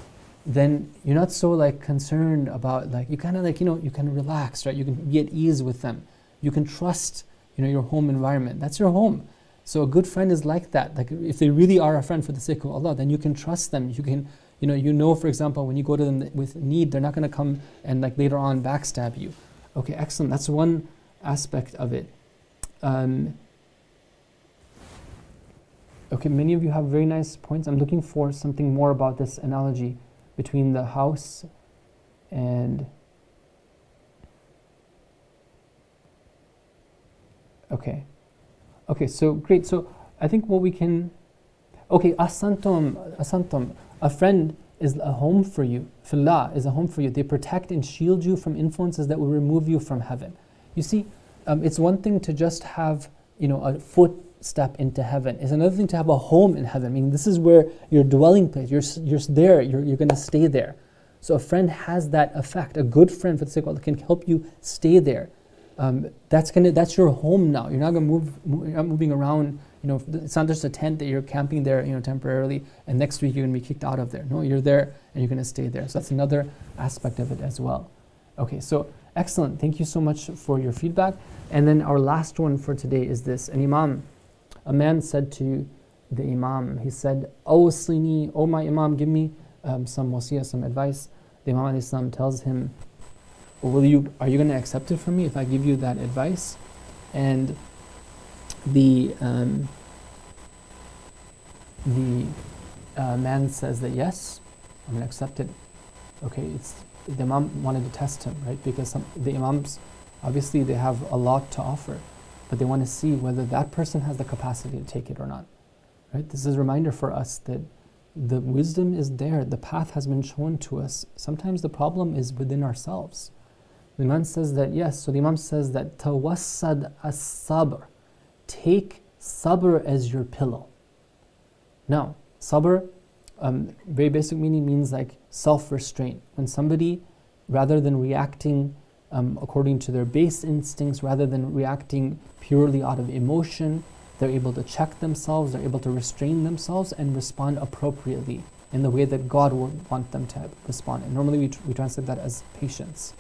then you're not so like concerned about you kind of you can relax, right? You can be at ease with them. You can trust, your home environment. That's your home. So a good friend is like that. Like if they really are a friend for the sake of Allah, then you can trust them. You can. For example, when you go to them with need, they're not going to come and later on backstab you. Okay, excellent. That's one aspect of it. Okay, many of you have very nice points. I'm looking for something more about this analogy between the house and... Okay, so great. So I think what we can, okay, asantum, a friend is a home for you. Fillah is a home for you. They protect and shield you from influences that will remove you from heaven. You see, it's one thing to just have, a footstep into heaven. It's another thing to have a home in heaven. I mean, this is where your dwelling place. You're there. You're going to stay there. So a friend has that effect. A good friend, for the sake of Allah, can help you stay there. That's your home now. You're not going to you're not moving around. It's not just a tent that you're camping there, temporarily, and next week you're going to be kicked out of there. No, you're there and you're going to stay there. So that's another aspect of it as well. Okay, so excellent. Thank you so much for your feedback. And then our last one for today is this. A man said to the Imam, he said, "Awsini, oh my Imam, give me some wasiyah, some advice." The Imam alayhi salam tells him, are you going to accept it from me if I give you that advice? And the man says that yes, I'm going to accept it. Okay, the Imam wanted to test him, right? Because the Imams, obviously they have a lot to offer, but they want to see whether that person has the capacity to take it or not. Right? This is a reminder for us that the wisdom is there, the path has been shown to us. Sometimes the problem is within ourselves. The Imam says that yes, so the Imam says that Tawassad as-sabr, take sabr as your pillow. Now, sabr, very basic meaning means like self-restraint. When somebody, rather than reacting according to their base instincts, rather than reacting purely out of emotion, they're able to check themselves, they're able to restrain themselves and respond appropriately in the way that God would want them to respond. And normally we translate that as patience.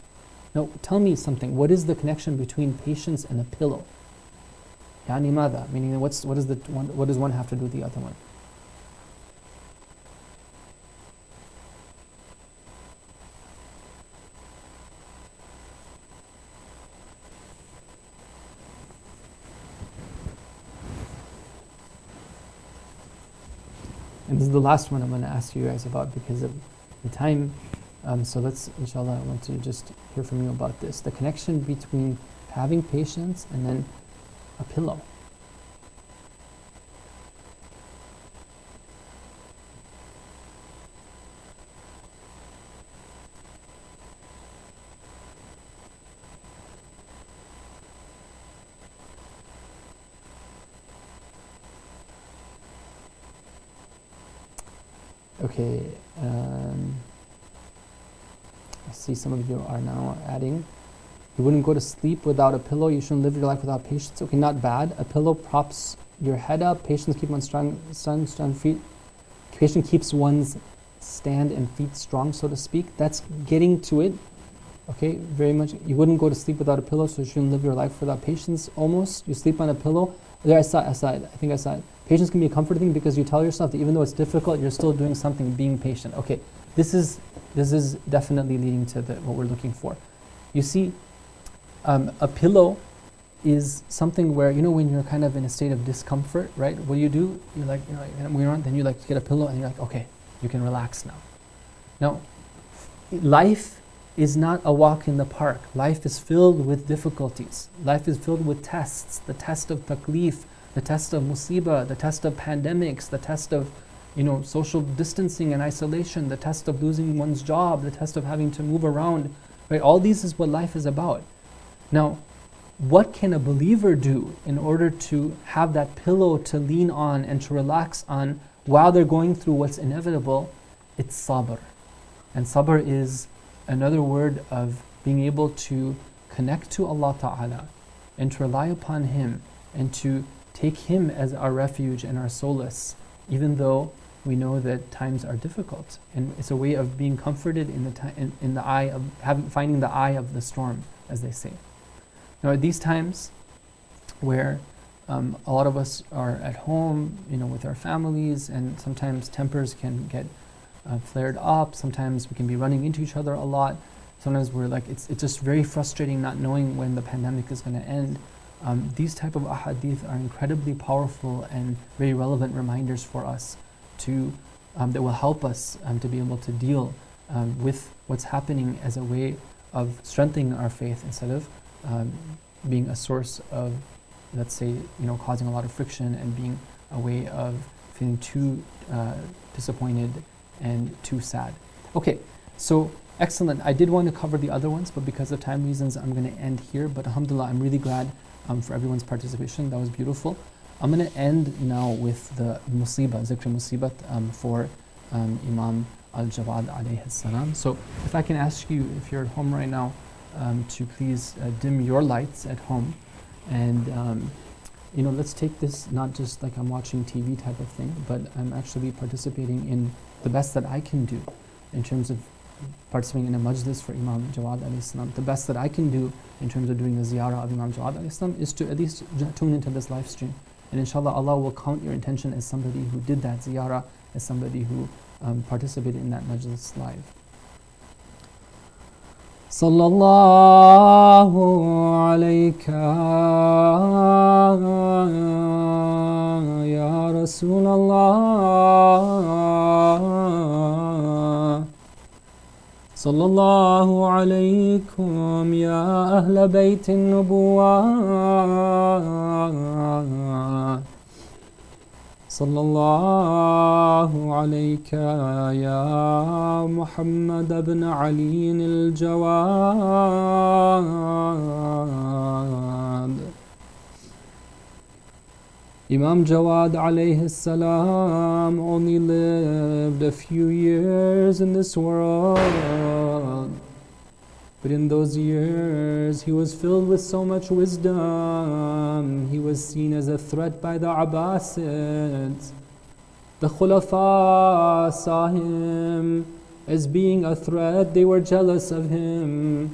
Now, tell me something. What is the connection between patience and a pillow? Yani mada? Meaning, what does one have to do with the other one? And this is the last one I'm going to ask you guys about because of the time. So let's, inshallah, I want to just hear from you about this. The connection between having patience and then a pillow. Okay, I see some of you are now adding, you wouldn't go to sleep without a pillow, you shouldn't live your life without patience. Okay, not bad. A pillow props your head up, patience keeps one's strong feet, patience keeps one's stand and feet strong, so to speak. That's getting to it. Okay, very much. You wouldn't go to sleep without a pillow, so you shouldn't live your life without patience. Almost, you sleep on a pillow. There, I saw it. I think I saw it. Patience can be a comforting thing because you tell yourself that even though it's difficult, you're still doing something, being patient. Okay, this is definitely leading to what we're looking for. You see, a pillow is something where, when you're kind of in a state of discomfort, right? What do? You're like, then you like to get a pillow and you're like, okay, you can relax now. Now, life is not a walk in the park. Life is filled with difficulties. Life is filled with tests. The test of taklif, the test of musibah, the test of pandemics, the test of social distancing and isolation, the test of losing one's job, the test of having to move around. Right? All these is what life is about. Now, what can a believer do in order to have that pillow to lean on and to relax on while they're going through what's inevitable? It's sabr. And sabr is another word of being able to connect to Allah Ta'ala and to rely upon Him and to take Him as our refuge and our solace, even though we know that times are difficult. And it's a way of being comforted in the eye of finding the eye of the storm, as they say. Now, at these times where a lot of us are at home, with our families, and sometimes tempers can get flared up. Sometimes we can be running into each other a lot. Sometimes we're like, it's just very frustrating not knowing when the pandemic is going to end. These type of ahadith are incredibly powerful and very relevant reminders for us that will help us to be able to deal with what's happening as a way of strengthening our faith instead of being a source of, let's say, causing a lot of friction and being a way of feeling too disappointed and too sad. Okay, so excellent. I did want to cover the other ones, but because of time reasons, I'm going to end here. But alhamdulillah, I'm really glad for everyone's participation. That was beautiful. I'm going to end now with the musibah, zikr musibat for Imam al-Jawad alayhi salam. So if I can ask you, if you're at home right now, to please dim your lights at home, and let's take this not just like I'm watching TV type of thing, but I'm actually participating in the best that I can do in terms of participating in a majlis for Imam Jawad alayhi salam. The best that I can do in terms of doing the ziyarah of Imam Jawad alayhi salam is to at least tune into this live stream. And inshallah, Allah will count your intention as somebody who did that ziyarah, as somebody who participated in that majlis live. Sallallahu alayka ya Rasulallah. Sallallahu alaykum ya Ahl Bayt an-Nubuwwah. Sallallahu alayka ya Muhammad ibn Ali al-Jawad. Imam Jawad alayhi salam only lived a few years in this world, but in those years he was filled with so much wisdom. He was seen as a threat by the Abbasids. The Khulafa saw him as being a threat. They were jealous of him.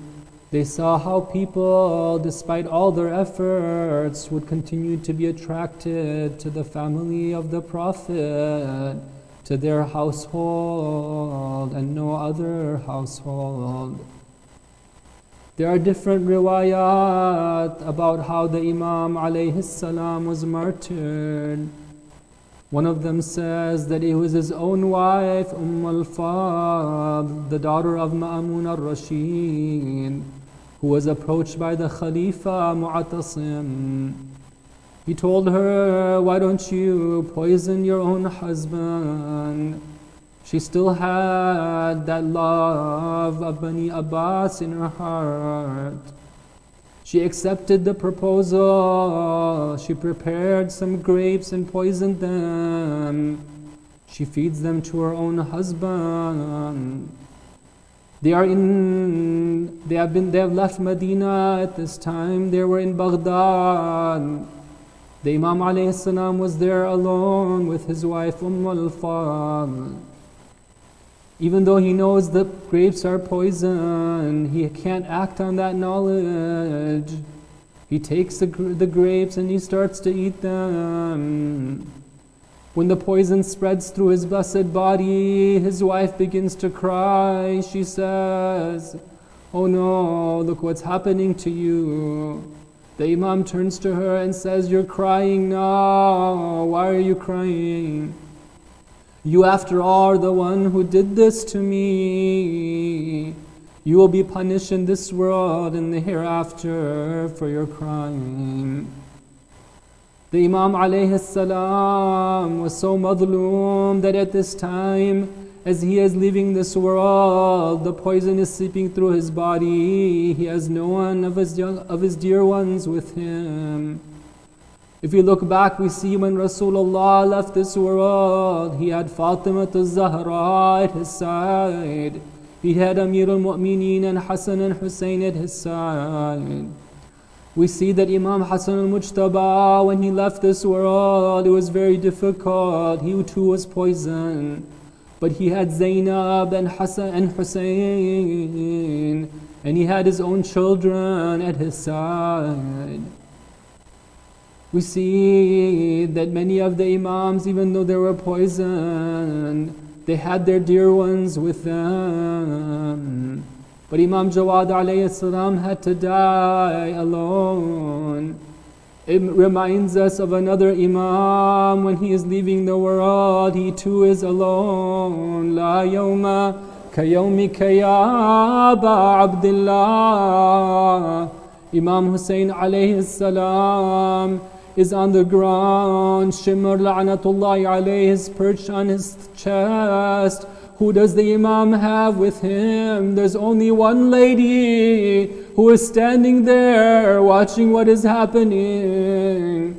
They saw how people, despite all their efforts, would continue to be attracted to the family of the Prophet, to their household and no other household. There are different riwayat about how the Imam alayhi salam was martyred. One of them says that it was his own wife, al-Fadl, the daughter of Ma'amun al-Rashid, who was approached by the Khalifa Mu'tasim. He told her, "Why don't you poison your own husband?" She still had that love of Bani Abbas in her heart. She accepted the proposal. She prepared some grapes and poisoned them. She feeds them to her own husband. They have left Medina at this time. They were in Baghdad. The Imam alayhi salam was there alone with his wife al-Fadl. Even though he knows the grapes are poison, he can't act on that knowledge. He takes the grapes and he starts to eat them. When the poison spreads through his blessed body, his wife begins to cry. She says, "Oh no, look what's happening to you." The Imam turns to her and says, "You're crying now. Why are you crying? You, after all, are the one who did this to me. You will be punished in this world and the hereafter for your crime." The Imam alayhi salam was so madloom that at this time, as he is leaving this world, the poison is seeping through his body. He has no one of his dear ones with him. If we look back, we see when Rasulullah left this world, he had Fatima al-Zahra at his side. He had Amir al-Mu'mineen and Hassan and Hussein at his side. We see that Imam Hassan al-Mujtaba, when he left this world, it was very difficult. He too was poisoned. But he had Zainab and Hassan and Hussein, and he had his own children at his side. We see that many of the Imams, even though they were poisoned, they had their dear ones with them. But Imam Jawad alayhi salam had to die alone. It reminds us of another Imam when he is leaving the world. He too is alone. La yawma ka yawmika ya Aba Abdullah. Imam Hussein alayhi salam, is on the ground. Shimr la'natullahi alayhi is perched on his chest. Who does the Imam have with him? There's only one lady who is standing there watching what is happening.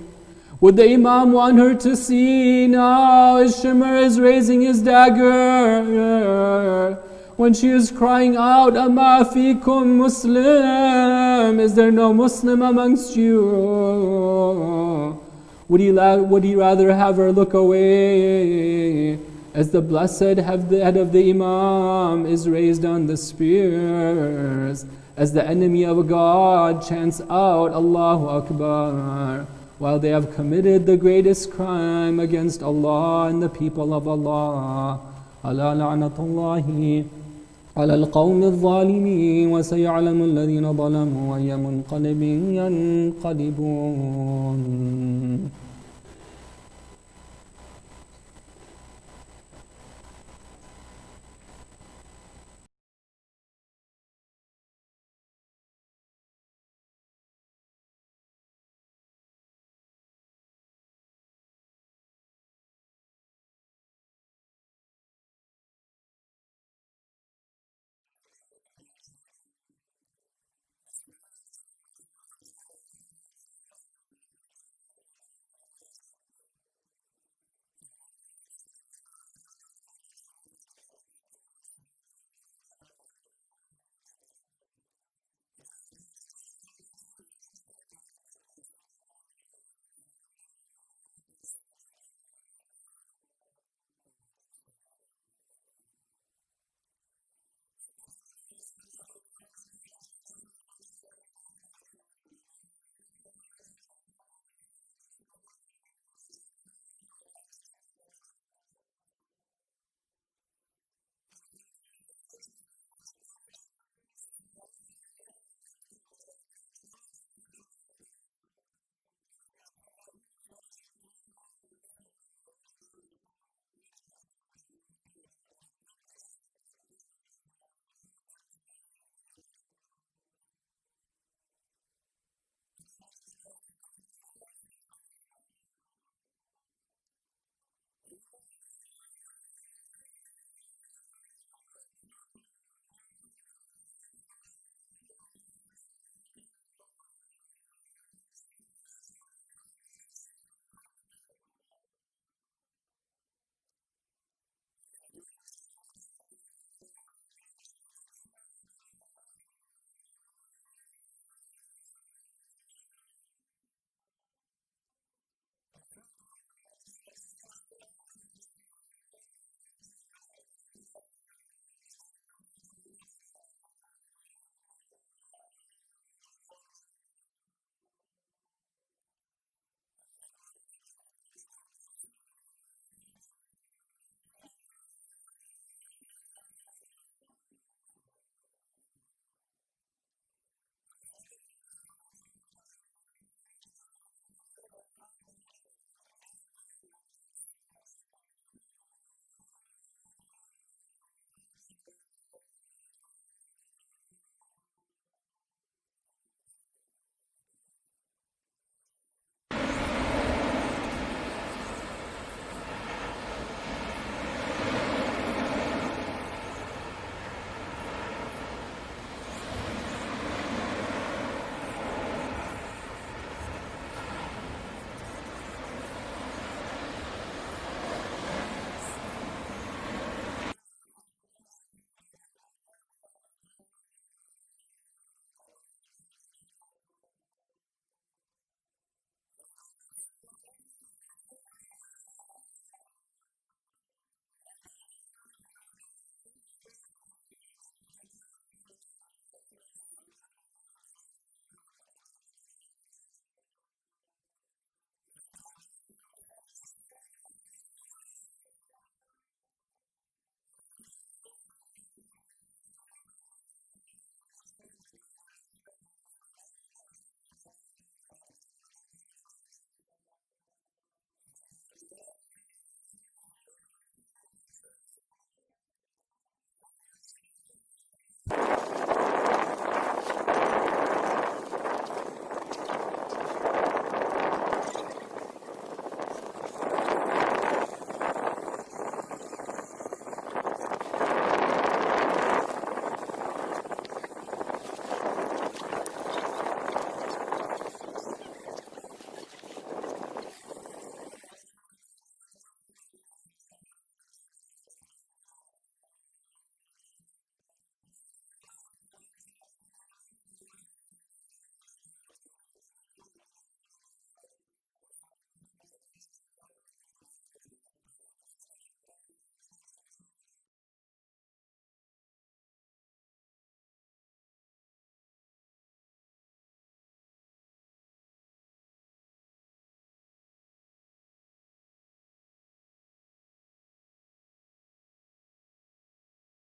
Would the Imam want her to see? Now as Shimr is raising his dagger, when she is crying out, Ama fikum Muslim, is there no Muslim amongst you? Would he rather have her look away as the blessed head of the Imam is raised on the spears, as the enemy of God chants out Allahu Akbar, while they have committed the greatest crime against Allah and the people of Allah. Ala la'natullahi ala al-qawmi al-zalimin, wa saya'lamu alladhina zalamu wa ayya munqalibin yanqalibun.